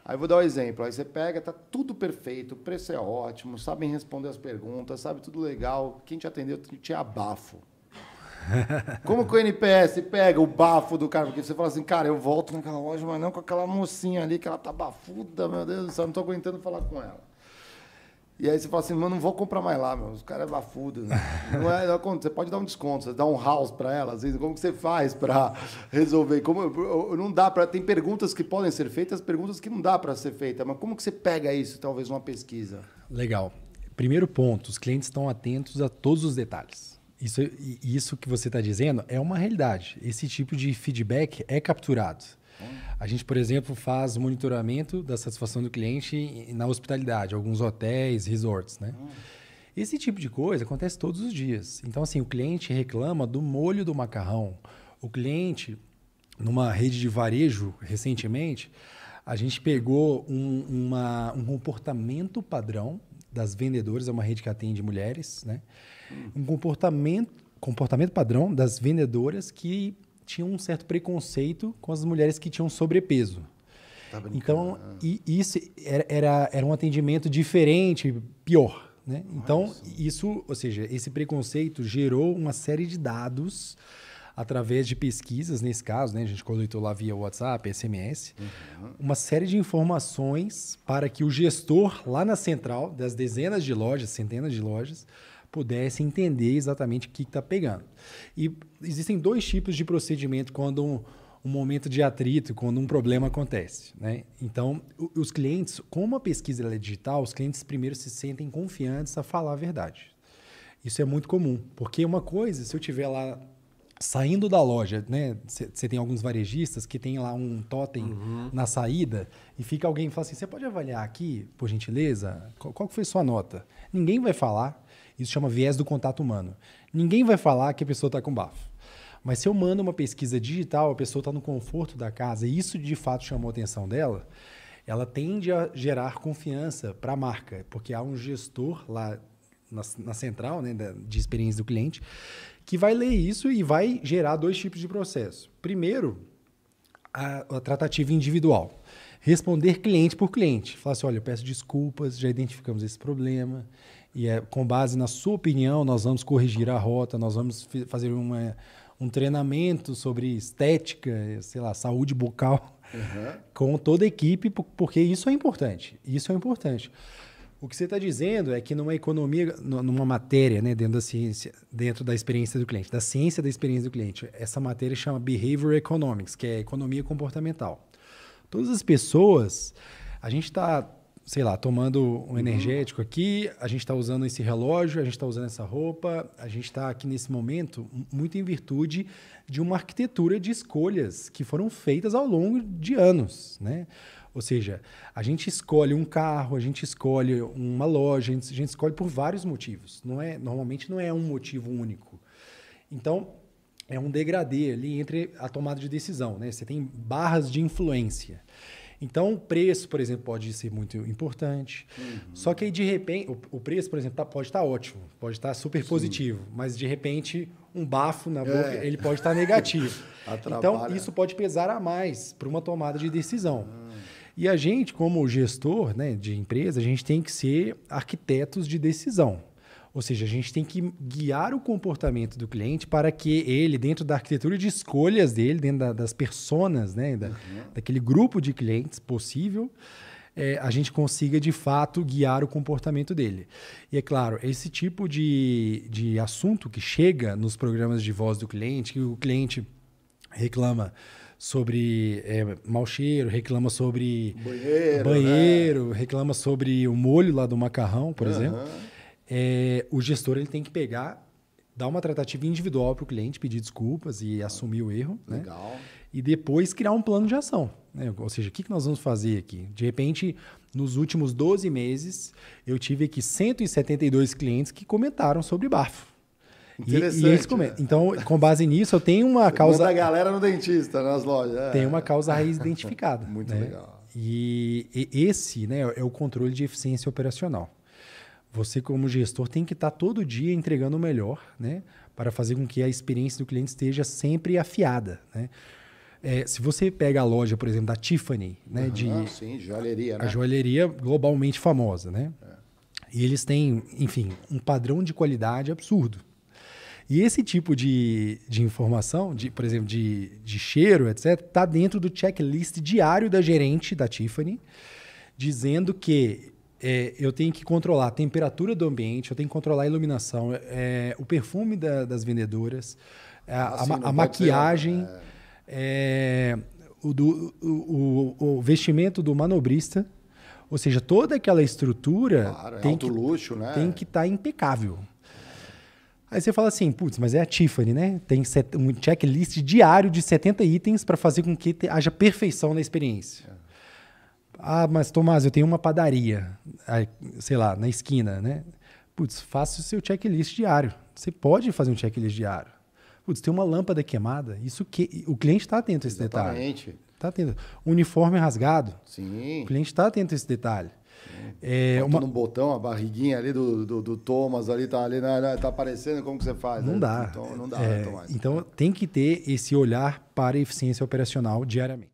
Aí eu vou dar um exemplo. Aí você pega, tá tudo perfeito, o preço é ótimo, sabem responder as perguntas, sabe tudo legal. Quem te atendeu tinha abafo. Como que o NPS pega o bafo do cara? Porque você fala assim, cara, eu volto naquela loja, mas não com aquela mocinha ali que ela tá bafuda, meu Deus do céu, não tô aguentando falar com ela. E aí você fala assim, mano, não vou comprar mais lá, meu. Os caras é bafudo, né? Não acontece. Você pode dar um desconto, você dá um house para ela, às vezes. Como que você faz para resolver? Não dá para. Tem perguntas que podem ser feitas, perguntas que não dá para ser feita. Mas como que você pega isso, talvez, numa pesquisa? Legal. Primeiro ponto, os clientes estão atentos a todos os detalhes. Isso que você está dizendo é uma realidade. Esse tipo de feedback é capturado. A gente, por exemplo, faz monitoramento da satisfação do cliente na hospitalidade, alguns hotéis, resorts, né? Esse tipo de coisa acontece todos os dias. Então, assim, o cliente reclama do molho do macarrão. O cliente, numa rede de varejo, recentemente, a gente pegou um comportamento padrão das vendedoras, é uma rede que atende mulheres, né? Um comportamento padrão das vendedoras que tinham um certo preconceito com as mulheres que tinham sobrepeso. Tá Então, isso era um atendimento diferente, pior, né? Então, isso, ou seja, esse preconceito gerou uma série de dados através de pesquisas, nesse caso, né? A gente coletou lá via WhatsApp, SMS, uma série de informações para que o gestor lá na central, das dezenas de lojas, centenas de lojas, pudesse entender exatamente o que está pegando. E existem dois tipos de procedimento quando um momento de atrito, quando um problema acontece, né? Então, os clientes, como a pesquisa é digital, os clientes primeiro se sentem confiantes a falar a verdade. Isso é muito comum, porque uma coisa, se eu estiver lá saindo da loja, né? Você tem alguns varejistas que tem lá um totem na saída e fica alguém e fala assim, você pode avaliar aqui, por gentileza? Qual que foi sua nota? Ninguém vai falar. Isso chama viés do contato humano. Ninguém vai falar que a pessoa está com bafo. Mas se eu mando uma pesquisa digital, a pessoa está no conforto da casa e isso de fato chamou a atenção dela, ela tende a gerar confiança para a marca, porque há um gestor lá na central, né, de experiência do cliente, que vai ler isso e vai gerar dois tipos de processo. Primeiro, a tratativa individual. Responder cliente por cliente. Falar assim, olha, eu peço desculpas, já identificamos esse problema e com base na sua opinião, nós vamos corrigir a rota, nós vamos fazer um treinamento sobre estética, sei lá, saúde bucal com toda a equipe, porque isso é importante. Isso é importante. O que você está dizendo é que numa economia, numa matéria, né, dentro da ciência, dentro da experiência do cliente, da ciência da experiência do cliente, essa matéria chama Behavior Economics, que é economia comportamental. Todas as pessoas, a gente está, sei lá, tomando um energético aqui, a gente está usando esse relógio, a gente está usando essa roupa, a gente está aqui nesse momento muito em virtude de uma arquitetura de escolhas que foram feitas ao longo de anos, né? Ou seja, a gente escolhe um carro, a gente escolhe uma loja, a gente escolhe por vários motivos. Normalmente não é um motivo único. Então, é um degradê ali entre a tomada de decisão, né? Você tem barras de influência. Então, o preço, por exemplo, pode ser muito importante. Só que aí, de repente, o preço, por exemplo, pode estar ótimo, pode estar super positivo, mas de repente, um bafo na boca, ele pode estar negativo. Então, isso pode pesar a mais para uma tomada de decisão. E a gente, como gestor, né, de empresa, a gente tem que ser arquitetos de decisão. Ou seja, a gente tem que guiar o comportamento do cliente para que ele, dentro da arquitetura de escolhas dele, dentro das personas, né, daquele grupo de clientes possível, a gente consiga, de fato, guiar o comportamento dele. E, é claro, esse tipo de assunto que chega nos programas de voz do cliente, que o cliente reclama sobre mau cheiro, reclama sobre banheiro, né? Reclama sobre o molho lá do macarrão, por exemplo. O gestor ele tem que pegar, dar uma tratativa individual para o cliente, pedir desculpas e assumir o erro. Legal. Né? E depois criar um plano de ação. Né? Ou seja, o que nós vamos fazer aqui? De repente, nos últimos 12 meses, eu tive aqui 172 clientes que comentaram sobre bafo. Interessante. E eles comentam. Então, com base nisso, eu tenho uma causa... Manda a galera no dentista, nas lojas. Tem uma causa raiz identificada. Muito né? legal. E esse, né, é o controle de eficiência operacional. Você, como gestor, tem que estar todo dia entregando o melhor, né, para fazer com que a experiência do cliente esteja sempre afiada. Né? Se você pega a loja, por exemplo, da Tiffany, né, sim, joalheria, né? A joalheria globalmente famosa, né? E eles têm, enfim, um padrão de qualidade absurdo. E esse tipo de informação, por exemplo, de cheiro, etc., está dentro do checklist diário da gerente da Tiffany, dizendo que eu tenho que controlar a temperatura do ambiente, eu tenho que controlar a iluminação, o perfume das vendedoras, a maquiagem, o vestimento do manobrista. Ou seja, toda aquela estrutura luxo, né? Tem que estar impecável. Aí você fala assim, putz, mas é a Tiffany, né? Tem um checklist diário de 70 itens para fazer com que haja perfeição na experiência. Mas Tomás, eu tenho uma padaria, sei lá, na esquina, né? Putz, faça o seu checklist diário. Você pode fazer um checklist diário. Putz, tem uma lâmpada queimada. O cliente está atento a esse detalhe. Exatamente. Tá atento. Uniforme rasgado. Sim. O cliente está atento a esse detalhe. No botão, a barriguinha ali do Thomas ali tá aparecendo, como que você faz? Não dá. Então, não dá, Tomás. Então tem que ter esse olhar para a eficiência operacional diariamente.